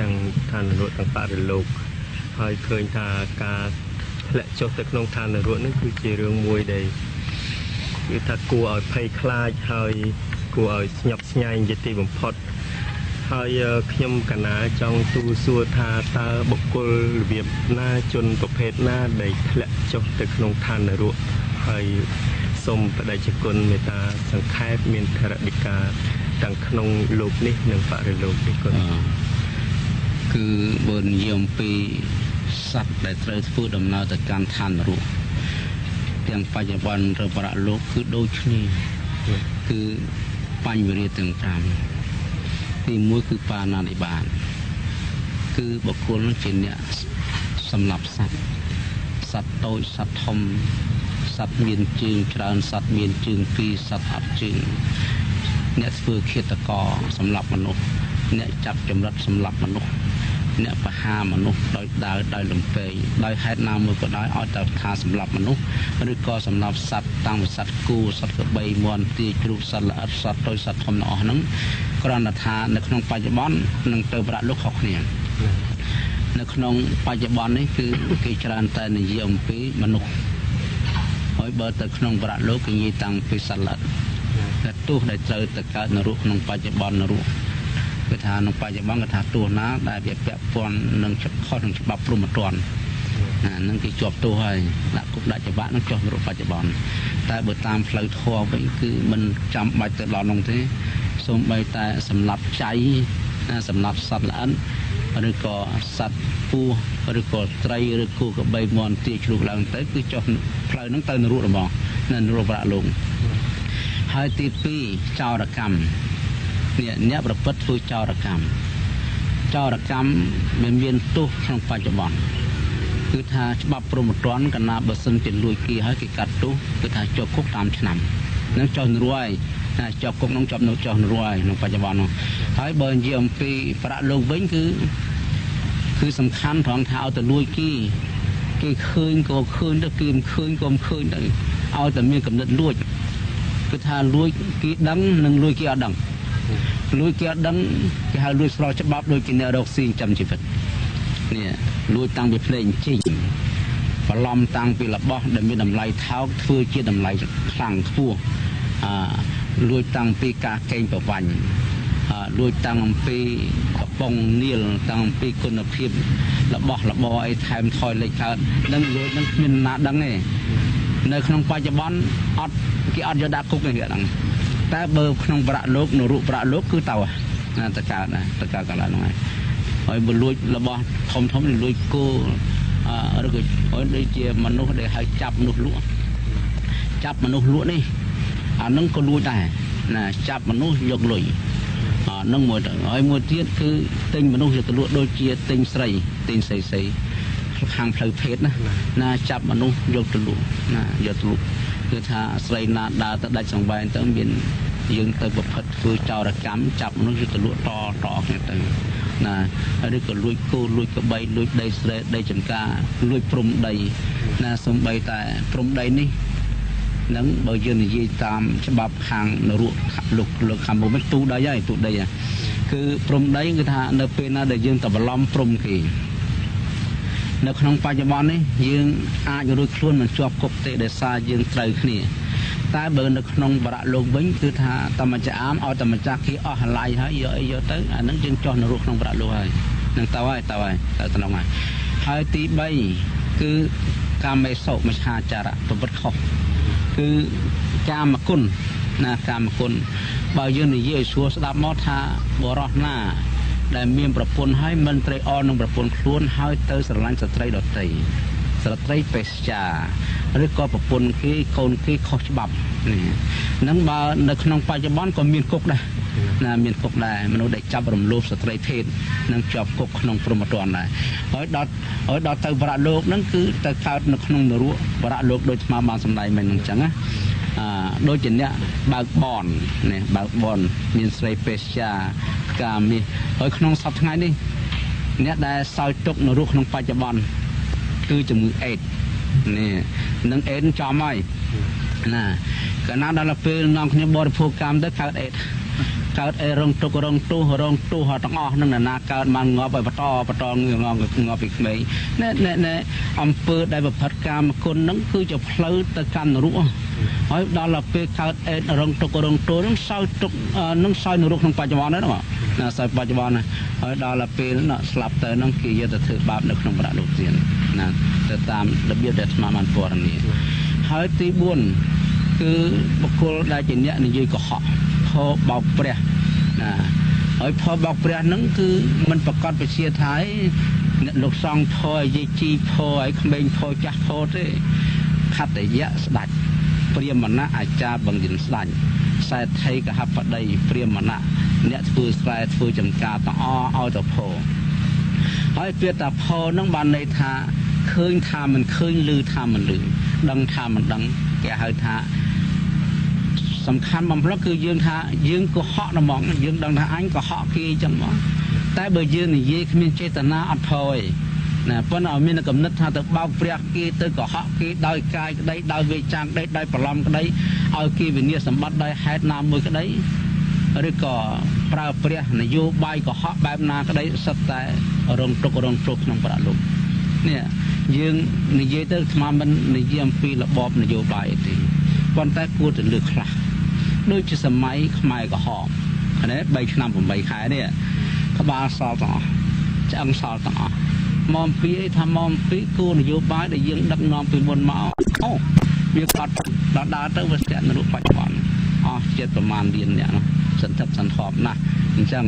ទាំងឋាននរុទាំងបរិលោកហើយឃើញថាការធ្លាក់ចុះទៅក្នុងឋាននរុនេះគឺជារឿងមួយដែលគឺថាគួរឲ្យភ័យខ្លាចហើយគួរឲ្យស្ញប់ស្ញែងជាទីបំផុតហើយខ្ញុំកណាចង់ទូសួរថាតើបុគ្គលរបៀបណាជនប្រភេទណាដែលធ្លាក់ចុះទៅក្នុងឋាននរុហើយសូមបដិជគុណមេត្តាសង្ខេបមានធរដីកាទាំងក្នុងលោកនេះនិងបរិលោកនេះគុណគឺបើនិយាយអំពីសត្វដែលត្រូវធ្វើដំណើរទៅកាន់ឋាននរុទាំងបច្ចុប្បន្នឬបរលោកគឺដូចគ្នាគឺបញ្ញវិរិយទាំង5ទី1គឺបាណានិបាតគឺបុគ្គលជាអ្នកសម្លាប់សត្វតូចសត្វធំសត្វមានជើងច្រើនសត្វមានជើង2សត្វអត់ជើងអ្នកធ្វើឃាតករសម្លាប់មនុស្សអ្នកចាប់ចម្រិតសម្លាប់មនុស្សអ្នកបហាមនុស្សដោយដើរដោយលំពេងដោយហេតុណាមួយក៏ដោយឲ្យតែថាសម្លាប់មនុស្សឬក៏សម្លាប់សត្វតាំងពីសត្វគូសត្វក្បីមាន់ទាជ្រូកសត្វល្អិតសត្វតូចសត្វធំទាំងអស់ហ្នឹងគ្រាន់តែថានៅក្នុងបច្ចុប្បន្ននឹងទៅប្រាក់លោកខុសគ្នានៅក្នុងបច្ចុប្បន្ននេះគឺគេច្រើនតែនិយាយអំពីមនុស្សហើយបើទៅក្នុងប្រាក់លោកគេនិយាយតាំងពីសត្វល្អិតតែទោះដែលត្រូវទៅកើតនរុក្នុងបច្ចុប្បន្ននរុគឺថាក្នុងបច្ចុប្បន្នគេថាទោះណាដែលវាពាក់ព័ន្ធនឹងខុសនឹងច្បាប់ព្រហ្មទណ្ឌនឹងគេជាប់ទោសហើយដាក់គុកដាក់ច្បាប់នឹងចុះនរុបច្ចុប្បន្នតែបើតាមផ្លូវធម៌វិញគឺមិនចាំបាច់ទៅដល់នោះទេសូម្បីតែសម្លាប់ចៃសម្លាប់សត្វល្អិតឬក៏សត្វពស់ឬក៏ត្រីឬគោក្របីមាន់ទាជ្រូកឡើងទៅគឺចុះផ្លូវហ្នឹងទៅនរុហ្មងនៅនរុប្រាក់លោកហើយទី2ចោរកម្មអ្នកប្រព្រឹត្តធ្វើចោរកម្មមានទោសក្នុងបច្ចុប្បន្នគឺថាច្បាប់ព្រហ្មទណ្ឌកណាបើសិនជាលួចគេហើយគេកាត់ទោសគឺថាជាប់គុកតាមឆ្នាំនឹងចុះនរុហើយជាប់គុកនឹងជាប់នៅចុះនរុហើយក្នុងបច្ចុប្បន្ននោះហើយបើនិយាយអំពីប្រាក់លោកវិញគឺសំខាន់ត្រង់ថាឲ្យទៅលួចគេឃើញក៏ឃើញទៅគេមិនឃើញក៏មិនឃើញទៅឲ្យតែមានកំណត់លួចគឺថាលួចគេដឹងនិងលួចគេអត់ដឹងលួចគេអត់ដឹងគេហៅលួចស្របច្បាប់ដូចជាអ្នករកស៊ីចាំជីវិតនេះលួចតាំងពីភ្លេងជីងបន្លំតាំងពីរបស់ដែលមានតម្លៃថោកធ្វើជាតម្លៃខ្លាំងខ្ពស់លួចតាំងពីការកេងប្រវ័ញ្ចលួចតាំងអំពីកំប៉ុងនាលតាំងអំពីគុណភាពរបស់របរអីថែមថយលេខកើតនឹងលួចនឹងគ្មានណាដឹងទេនៅក្នុងបច្ចុប្បន្នគេអត់យកដាក់គុកទេគេដឹងតែបើក្នុងប្រាក់លោកនរុប្រាក់លោកគឺទៅទៅកើតកន្លែងហ្នឹងហើយបើលួចរបស់ធំលួចគោឬក៏ដូចជាមនុស្សដែលហៅចាប់មនុស្សលក់នេះអានឹងក៏លួចដែរណាចាប់មនុស្សយកលុយនឹងមួយទៅហើយមួយទៀតគឺទិញមនុស្សយកទៅលក់ដូចជាទិញស្រីខាងផ្លូវភេទណាចាប់មនុស្សយកទៅលក់គឺថាស្រីណាដើរទៅដាច់សង្វែងទៅមានយើងទៅប្រព្រឹត្តធ្វើចោរកម្មចាប់មនុស្សយកទៅលក់តគ្នាទៅណាឬក៏លួចគោលួចក្បីលួចដីស្រែដីចំការលួចព្រំដីណាសំបីតែព្រំដីនេះនឹងបើយើងនិយាយតាមច្បាប់ខាងនរុលោកខាងមុំទូដីគឺព្រំដីគឺថានៅពេលណាដែលយើងទៅបន្លំព្រំគេនៅក្នុងបច្ចុប្បន្ននេះយើងអាចរួចខ្លួនមិនជាប់គុកទេដោយសារយើងត្រូវគ្នា តែបើនៅក្នុងបរៈលោកវិញគឺថាតមចាមឲ្យតមចាគេអស់ឡៃហើយយកទៅអានឹងយើងចោះនរកក្នុងបរៈលោកហើយនឹងទៅក្នុងហើយទី3គឺកាមេសុមច្ឆាចារៈប្រវត្តិខុសគឺកាមគុណណាកាមគុណបើយើងនិយាយសួរស្ដាប់មកថាបរោះណាដែលមានប្រពន្ធហើយមិនត្រេកអរនឹងប្រពន្ធខ្លួនហើយទៅស្រឡាញ់ស្ត្រីដទៃស្ត្រីបេសចាឬក៏ប្រពន្ធគេកូនគេខុសច្បាប់នេះហ្នឹងបើនៅក្នុងបច្ចុប្បន្នក៏មានគុកដែរណាមានគុកដែរមនុស្សដែលចាប់រំលោភស្ត្រីភេទនឹងជាប់គុកក្នុងព្រហ្មទណ្ឌដែរហើយដល់ទៅបរៈលោកហ្នឹងគឺទៅកើតនៅក្នុងនរកបរៈលោកដូចស្មាបានសម្ដែងមិនអញ្ចឹងណាដូចជាអ្នកបើកបននេះបើកបនមានស្រីបេសចាកាមីហើយក្នុងសប្តាហ៍ថ្ងៃនេះអ្នកដែលសោយទុកនរកក្នុងបច្ចុប្បន្នគឺជំងឺអេដនេះនឹងអេដចំហើយណាកាលណាដល់ពេលនាំគ្នាបរិភោគកម្មទៅកើតអេដរងទុករងទោសទាំងអស់នឹងណាកើតបានងាប់ឲ្យបន្តងាប់ពីក្មេងណែអំពើដែលប្រព្រឹត្តកាមគុណហ្នឹងគឺជាផ្លូវទៅកាន់នរកហើយដល់ពេលកើតអេដរងទុករងទោសហ្នឹងសោយទុកនឹងសោយនរកក្នុងបច្ចុប្បន្នហ្នឹងណាសោយបច្ចុប្បន្នហើយដល់ពេលស្លាប់ទៅហ្នឹងគេយកទៅធ្វើបាបនៅក្នុងបរៈលោកទៀតណាទៅតាមរបៀបដែលអាត្មាបានពណ៌នាហើយទី4គឺបុគ្គលដែលជាអ្នកនិយាយកុហកផបោកព្រះណាហើយផបោកព្រះហ្នឹងគឺមិនប្រកាសពជាថាអ្នកលោកសង្ឃផឲ្យយាយជីផឲ្យក្មេងផចាស់ផទេខត្តយៈស្ដាច់ព្រាហ្មណៈអាចារ្យបង្រៀនស្ដាច់សេដ្ឋីកហបតីព្រាហ្មណៈអ្នកធ្វើស្រែធ្វើចំការទាំងអស់ឲ្យទៅផហើយពាក្យថាផហ្នឹងបានន័យថាឃើញថាមិនឃើញឮថាមិនឮដឹងថាមិនដឹងគេហៅថាសំខាន់បំផុតគឺយើងថាយើងកុហកហ្មងយើងដឹងថាអញកុហកគេអញ្ចឹងហ្មងតែបើយើងនិយាយគ្មានចេតនាអត់ផយណាប៉ុន្តែឲ្យមានកំណត់ថាទៅបោកព្រះគេទៅកុហកគេដោយកាយក្តីដោយវាចាក្តីដោយប្រឡំក្តីឲ្យគេវិនិច្ឆ័យសម្បត្តិដោយហេតុណាមួយក្តីឬក៏ប្រើព្រះនយោបាយកុហកបែបណាក្តីសិតតែរងទុក្ខរងទោសក្នុងប្រលោកនេះយើងនិយាយទៅស្មានមិននិយាយអំពីរបបនយោបាយទេប៉ុន្តែគួរតែលើកខ្លះដូចជាសម័យខ្មែរក្រហមនេះ3ឆ្នាំ8ខែនេះក្បាលសល់ទាំងអស់ឆ្អឹងសល់ទាំងអស់មកអំពីថាមកអំពីគោលនយោបាយដែលយើងដឹកនាំពីមុនមកអូវាកាត់ដល់ទៅវាស្ទាក់នៅរូបបច្ចុប្បន្នអស់ចិត្តប្រមាណរៀនអ្នកនោះសន្ធឹកសន្ធាប់ណាស់អញ្ចឹង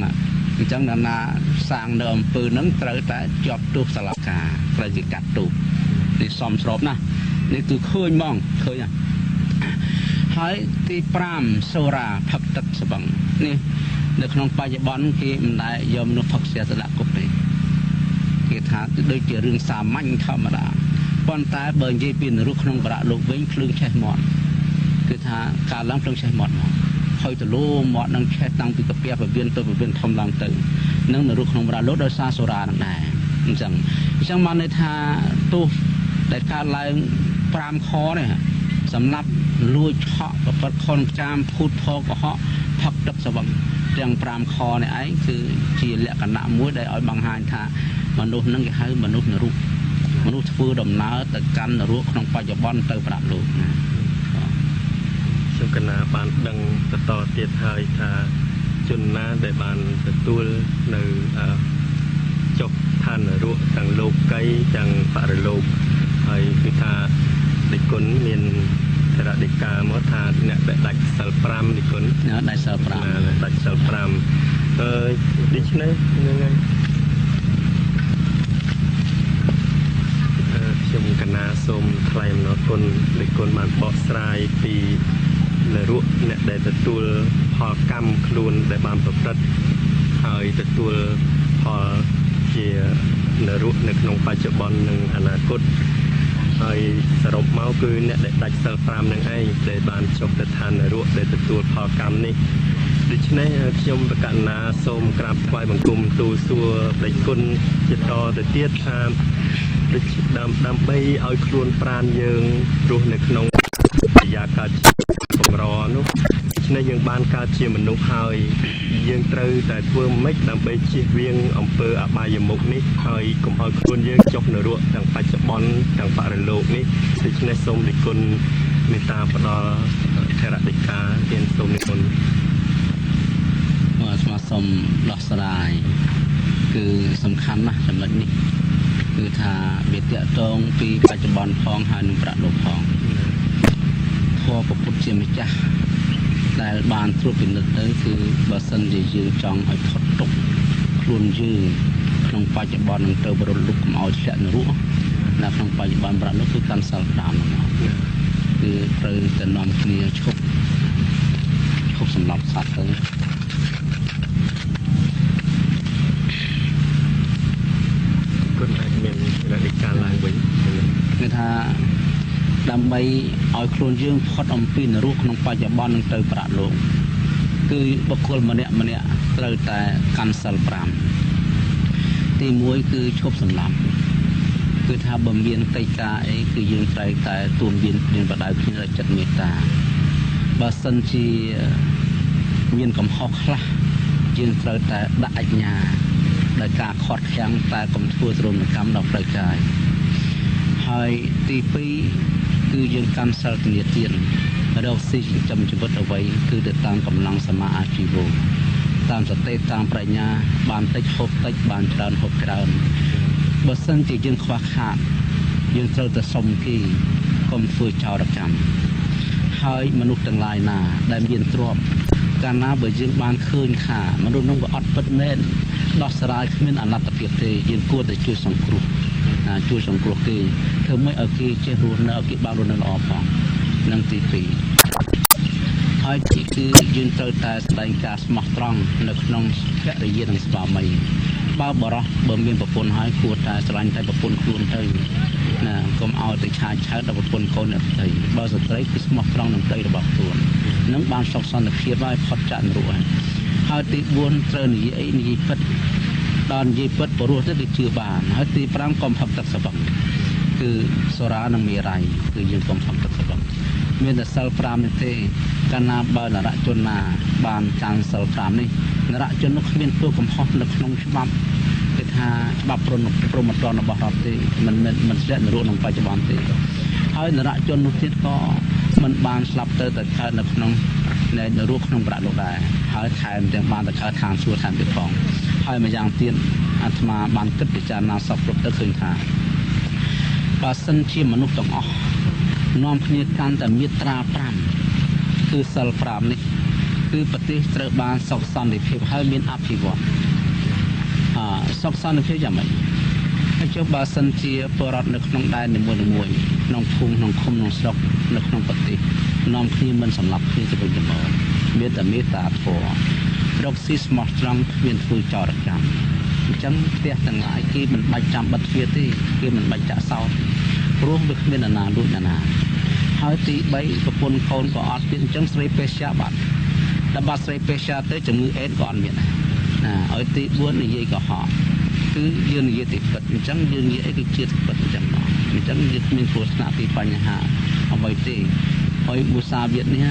ដល់ណាសាងនៅអំពើហ្នឹងត្រូវតែជាប់ទោសសាលាការត្រូវគេកាត់ទោសនេះសមស្របណាស់នេះគឺឃើញហ្មងឃើញហើយទី5សូរាផឹកទឹកស្បឹងនេះនៅក្នុងបច្ចុប្បន្នគេមិនដែលយកមនុស្សផឹកស្រាទៅដាក់គុកទេគេថាដូចជារឿងសាមញ្ញធម្មតាប៉ុន្តែបើនិយាយពីនរកក្នុងបរៈលោកវិញភ្លើងឆេះមាត់គឺថាការឡើងភ្លើងឆេះមាត់មកហើយទៅលោមាត់នឹងឆេះតាំងពីកាពះពវៀនទៅពវៀនធំឡើងទៅនឹងនរកក្នុងបរៈលោកដោយសារសូរានឹងដែរអញ្ចឹងបានន័យថាទោសដែលកើតឡើង5ខនេះសម្រាប់លួចឆក់ប្រព្រឹត្តខុសចាមភូតផកុហកផឹកទឹកស្បឹងទាំង5ខនេះឯងគឺជាលក្ខណៈមួយដែលឲ្យបង្ហាញថាមនុស្សនឹងគេហៅមនុស្សនរកមនុស្សធ្វើដំណើរទៅកាន់នរកក្នុងបច្ចុប្បន្នទៅប្រាប់លោកណាខ្ញុំកណាបានដឹងបន្តទៀតហើយថាជនណាដែលបានទទួលនៅចុះឋាននរកទាំងលោកីទាំងបរលោកហើយគឺថានិគុណមានធរដេកាមកថាអ្នកដែលដាច់សិល5និគុណដាច់សិល5ដាច់សិល5ដូច្នេះហ្នឹងហើយខ្ញុំកណាសូមថ្លែងអំណរគុណនិគុណបានបកស្រាយពីនរកអ្នកដែលទទួលផលកម្មខ្លួនដែលបានប្រព្រឹត្តហើយទទួលផលជានរកនៅក្នុងបច្ចុប្បន្ននិងអនាគតហើយសរុបមកគឺអ្នកដែលដាច់សិល5នឹងឯងដែលបានចុះទៅឋាននរកដែលទទួលផលកម្មនេះដូច្នេះខ្ញុំបកណ្ណាសូមក្រាបថ្វាយបង្គំទូលសួរព្រះគុណជាតទៅទៀតថាដើម្បីឲ្យខ្លួនប្រាណយើងរស់នៅក្នុងបរិយាកាសកម្រនោះដូច្នេះយើងបានកើតជាមនុស្សហើយយើងត្រូវតែធ្វើម៉េចដើម្បីជៀសវាងអំពើអបាយមុខនេះហើយកុំឲ្យខ្លួនយើងចុះនរកទាំងបច្ចុប្បន្នទាំងបរិលោកនេះដូច្នេះសូមរិគុណមេត្តាផ្ដល់ ថេរដីកាទានសូមនិមន្ត ស្មាសូមដោះស្រាយគឺសំខាន់ណាស់ចំណុចនេះគឺថាវាតកតងពីបច្ចុប្បន្នផងហើយនឹងប្រាក់លោកផងធម៌ពុទ្ធជាម្ចាស់ដែលបានត្រួតពិនិត្យទៅគឺបើសិនជាយើងចង់ឲ្យផុតទុកខ្លួនយើងក្នុងបច្ចុប្បន្ននឹងទៅបរិលុកកុំឲ្យធ្លាក់នរកនៅក្នុងបច្ចុប្បន្នប្រាក់នោះគឺកាន់សិល5ហ្នឹងគឺត្រូវតែនាំគ្នាឈប់សម្លាប់សត្វទៅគុណអាចមានរដីកាឡើងវិញគឺថាដើម្បីឲ្យខ្លួនយើងផុតអំពីនរកក្នុងបច្ចុប្បន្ននឹងទៅប្រាក់លោកគឺបុគ្គលម្នាក់ត្រូវតែកាន់សិល5ទី1គឺឈប់សម្លាប់គឺថាបើមានកិច្ចការអីគឺយើងត្រូវតែទូនមានបដៅគ្នាដោយចិត្តមេត្តាបើសិនជាមានកំហុសខ្លះយើងត្រូវតែដាក់អាជ្ញាដោយការខាត់ខាំងតែកុំធ្វើទរណកម្មដល់ផ្លូវកាយហើយទី2គឺយើងកាន់សិលធានាទានរកស៊ីចិញ្ចឹមជីវិតអ្វីគឺទៅតាមកម្លាំងសមាអាជីវៈតាមសតិតាមប្រាជ្ញាបានតិចហូបតិចបានច្រើនហូបច្រើនបើសិនជាយើងខ្វះខាតយើងត្រូវតែសុំគេកុំធ្វើចោរកម្មហើយមនុស្សទាំងឡាយណាដែលមានទ្រព្យកាលណាបើយើងបានឃើញថាមនុស្សនោះវាអត់ពិតមែនដោះស្រាយគ្មានអនត្តភាពទេយើងគួរតែជួយសង្គ្រោះគេធ្វើម៉េចឲ្យគេចេះរស់នៅឲ្យគេបានរស់នៅល្អផងនឹងទី2ហើយគឺយើងត្រូវតែស្ដែងការស្មោះត្រង់នៅក្នុងភរិយានិងស្វាមីបើបរោះបើមានប្រពន្ធហើយគួរតែស្រឡាញ់តែប្រពន្ធខ្លួនទៅណាកុំឲ្យទៅឆាឆើដល់ប្រពន្ធកូនអ្នកស្រីបើស្ត្រីគឺស្មោះត្រង់នឹងប្តីរបស់ខ្លួននឹងបានសុខសន្តិភាពហើយផុតចាកនរកហើយទី4ត្រូវនិយាយពិតដល់និយាយពិតបរោះទៅគឺជឿបានហើយទី5កុំផឹកទឹកសបឹកគឺសូរ៉ានិងមេរ៉ៃគឺយើងកុំផឹកទឹកសបឹកមានតែសិល5នេះទេកាលណាបើនរជនណាបានកាន់សិល5នេះនរជននោះគ្មានធ្វើកំហុសនៅក្នុងច្បាប់គេថាច្បាប់ព្រហ្មទណ្ឌរបស់រដ្ឋទេមិនស្ទាក់នរកក្នុងបច្ចុប្បន្នទេហើយនរជននោះទៀតក៏មិនបានស្លាប់ទៅតែកើតនៅក្នុងនរកក្នុងប្រាក់លោកដែរហើយថែមទាំងបានទៅកើតឋានសួគ៌ថែមទៀតផងហើយម្យ៉ាងទៀតអាត្មាបានគិតពិចារណាសពគ្រប់ទៅឃើញថាបើសិនជាមនុស្សទាំងអស់នាំគ្នាកាន់តែមាត្រា5គឺសិល5នេះគឺប្រទេសត្រូវបានសុខសន្តិភាពហើយមានអភិវឌ្ឍសុខសន្តិភាពយ៉ាងម៉េចហើយចុះបើសិនជាពលរដ្ឋនៅក្នុងដែននីមួយៗក្នុងភូមិក្នុងឃុំក្នុងស្រុកនៅក្នុងប្រទេសនាំគ្នាមិនសម្លាប់គ្នាទៅវិញទៅមកមានតែមេត្តាធម៌រកស៊ីស្មោះត្រង់គ្មានធ្វើចោរកម្មអញ្ចឹងផ្ទះទាំងឡាយគេមិនបាច់ចាំបិទទ្វារទេគេមិនបាច់ចាក់សោតព្រោះវាគ្មានអ្នកណាលួចអ្នកណាហើយទី3ប្រពន្ធកូនក៏អត់ទៀតអញ្ចឹងស្រីពេទ្យបាត់ដល់បាត់ស្រីពេទ្យទៅជំងឺអេដក៏អត់មានណាឲ្យទី4និយាយកុហកគឺយើងនិយាយទីពិតអញ្ចឹងយើងនិយាយអីគឺជាទីពិតអញ្ចឹងយើងគ្មានគ្រោះថ្នាក់ពីបញ្ហាអ្វីទេហើយមុសាវាទនេះ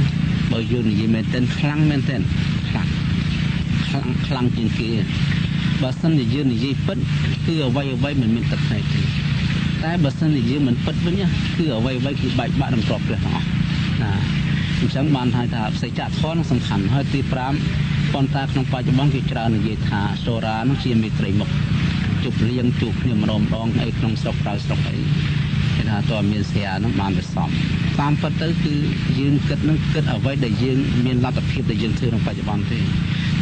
បើយើងនិយាយមែនទែនខ្លាំងមែនទែនខ្លាំងជាងគេបើសិនជាយើងនិយាយពិតគឺអ្វីមិនមានទឹកភ្នែកទេតែបើសិនជាយើងមិនពិតវិញគឺអ្វីគឺបែកបាក់នឹងក្របផ្ទះទាំងអស់ណាអញ្ចឹងបានថាផ្សេងចាក់ធនសំខាន់ហើយទី5ប៉ុន្តែក្នុងបច្ចុប្បន្នគេច្រើននិយាយថាសូរ៉ានឹងជាមេត្រីមុខជប់លៀងជួបគ្នាម្ដងអីក្នុងស្រុកក្រៅស្រុកអីគេថាតើមានស្រានឹងបានទៅសមតាមពិតទៅគឺយើងគិតអ្វីដែលយើងមានលទ្ធភាពដែលយើងធ្វើក្នុងបច្ចុប្បន្នទេ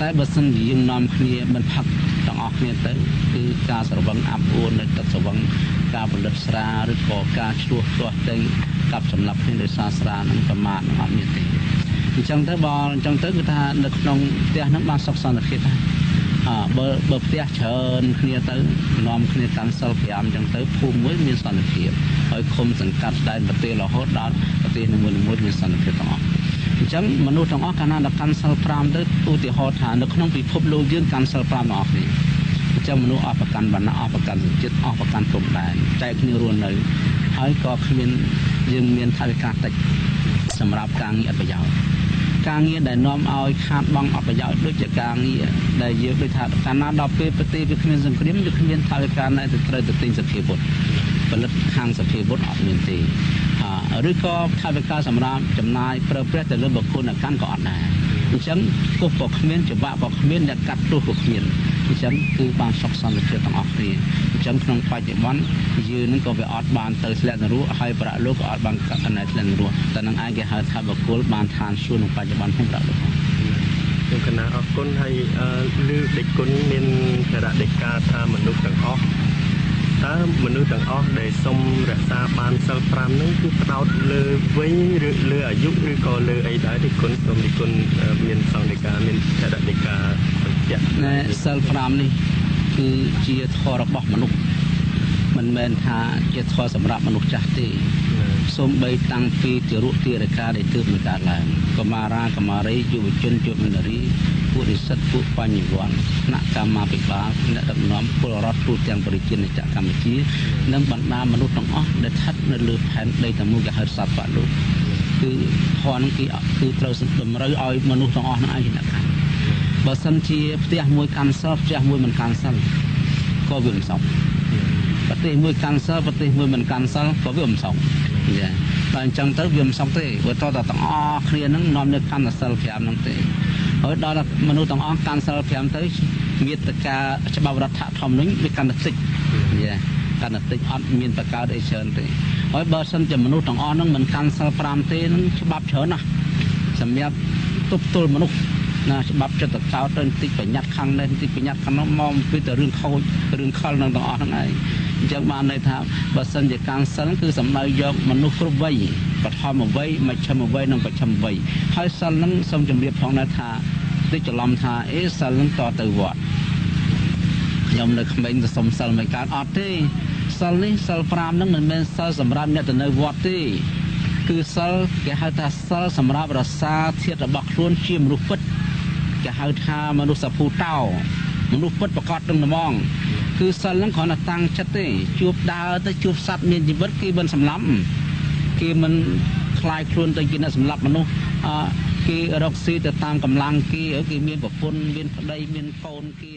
តែបើសិនជាយើងនាំគ្នាមិនផឹកទាំងអស់គ្នាទៅគឺការស្រវឹងអាប់អួរនៅទឹកស្រវឹងការផលិតស្រាឬក៏ការឆ្លោះទាស់ទៅកាប់សម្លាប់គ្នាដោយសារស្រានឹងប្រមាថនឹងអត់មានទេអញ្ចឹងទៅគឺថានៅក្នុងផ្ទះហ្នឹងបានសុខសន្តិភាពដែរបើផ្ទះច្រើនគ្នាទៅនាំគ្នាកាន់សិល5អញ្ចឹងទៅភូមិមួយមានសន្តិភាពហើយឃុំសង្កាត់ដែនប្រទេសរហូតដល់ប្រទេសនីមួយៗមានសន្តិភាពទាំងអស់អញ្ចឹងមនុស្សទាំងអស់កាលណាដល់កាន់សិល5ទៅឧទាហរណ៍ថានៅក្នុងពិភពលោកយើងកាន់សិល5ទាំងអស់គ្នាអញ្ចឹងមនុស្សអស់ប្រកាន់វណ្ណៈអស់ប្រកាន់ជាតិអស់ប្រកាន់ព្រំដែនចែកគ្នារស់នៅហើយក៏គ្មានយើងមានថវិកាតិចសម្រាប់ការងារអត្ថប្រយោជន៍ការងារដែលនាំឲ្យខាតបង់អត្ថប្រយោជន៍ដូចជាការងារដែលយើងដូចថាកាលណាដល់ពេលប្រទេសវាគ្មានសង្គ្រាមវាគ្មានថវិកាណាទៅត្រូវទៅទិញសភាវុធ ផលិតខាងសភាវុធអត់មានទេឬក៏ថាវិការសម្រាប់ចំណាយប្រើប្រាស់ទៅលើបុគ្គលអ្នកកាន់ក៏អត់ដែរអញ្ចឹងទោះក៏គ្មានច្បាប់ក៏គ្មានអ្នកកាត់ទោសក៏គ្មានអញ្ចឹងគឺបានសុខសន្តិភាពទាំងអស់គ្នាអញ្ចឹងក្នុងបច្ចុប្បន្នយើងនឹងក៏វាអត់បានទៅធ្លាក់នរកហើយប្រាក់លោកក៏អត់បានកាត់ណែធ្លាក់នរកតែនឹងឯងគេហៅថាបុគ្គលបានឋានសួគ៌ក្នុងបច្ចុប្បន្នក្នុងប្រាក់លោកខ្ញុំគណៈអរគុណហើយលើដេចគុណមានចរៈដេកាថាមនុស្សទាំងអស់តើមនុស្សទាំងអស់ដែលសុំរក្សាបានសិល5នេះគឺផ្ដោតលើវ័យឬលើអាយុឬក៏លើអីដែរទីគុណសូមទីគុណមានសង្ឃដេកាមានចរៈដេកាបញ្ជាក់សិល5នេះគឺជាធម៌របស់មនុស្សមិនមែនថាជាធម៌សម្រាប់មនុស្សចាស់ទេសូម្បីតាំងពីទារកទារិកាដែលទើបនឹងកើតឡើងកុមារាកុមារីយុវជនយុវនារីពួកនិស្សិតពួកបញ្ញវន្តគណៈកម្មាភិបាលអ្នកដឹកនាំពលរដ្ឋទូទាំងប្រជាជាតិកម្ពុជានិងបណ្ដាមនុស្សទាំងអស់ដែលស្ថិតនៅលើផែនដីទាំងមូលគេហៅសត្វវលោកគឺធម៌នឹងគឺត្រូវតម្រូវឲ្យមនុស្សទាំងអស់នឹងឯងជាអ្នកកាន់បើសិនជាផ្ទះមួយកាន់សិលផ្ទះមួយមិនកាន់សិលក៏វាមិនសមប្រទេសមួយកាន់សិលប្រទេសមួយមិនកាន់សិលក៏វាមិនសមចា៎តែអញ្ចឹងទៅវាមិនសមទេបើតើទាំងអស់គ្នានឹងនាំនៅកាន់សិល5ហ្នឹងទេហើយដល់មនុស្សទាំងអស់កាន់សិល5ទៅមេត្តាច្បាប់រដ្ឋធម្មនុញ្ញវាកាន់តែតិចចា៎កាន់តែតិចអត់មានបកកើតអីច្រើនទេហើយបើសិនជាមនុស្សទាំងអស់ហ្នឹងមិនកាន់សិល5ទេនឹងច្បាប់ច្រើនណាស់សម្រាប់ទប់ទល់មនុស្សណាច្បាប់ចិត្តកោតទៅបន្តិចបញ្ញត្តិខាងនេះបន្តិចបញ្ញត្តិខាងនោះមកពីតែរឿងខូចរឿងខលនឹងទាំងអស់ហ្នឹងឯងអញ្ចឹងបានន័យថាបើសិនជាកាន់សិលគឺសំដៅយកមនុស្សគ្រប់វ័យបឋមវ័យមជ្ឈិមវ័យនិងបច្ឆិមវ័យហើយសិលហ្នឹងសូមជម្រាបផងដែរថាតិចច្រឡំថាសិលហ្នឹងតទៅវត្តខ្ញុំនៅក្មេងទៅសុំសិលមិនកើតអត់ទេសិលនេះសិល5ហ្នឹងមិនមែនសិលសម្រាប់អ្នកទៅនៅវត្តទេគឺសិលគេហៅថាសិលសម្រាប់រក្សាធាតុរបស់ខ្លួនជាមនុស្សពិតគេហៅថាមនុស្សសភូតោមនុស្សពិតប្រកបនឹងត្មងគឺសិលហ្នឹងគ្រាន់តែតាំងចិត្តទេជួបដើរទៅជួបសត្វមានជីវិតគេមិនសម្លាប់គេមិនคลายខ្លួនទៅជាអ្នកសម្លាប់មនុស្សគេរកស៊ីទៅតាមកម្លាំងគេមានប្រពន្ធមានប្តីមានកូនគេ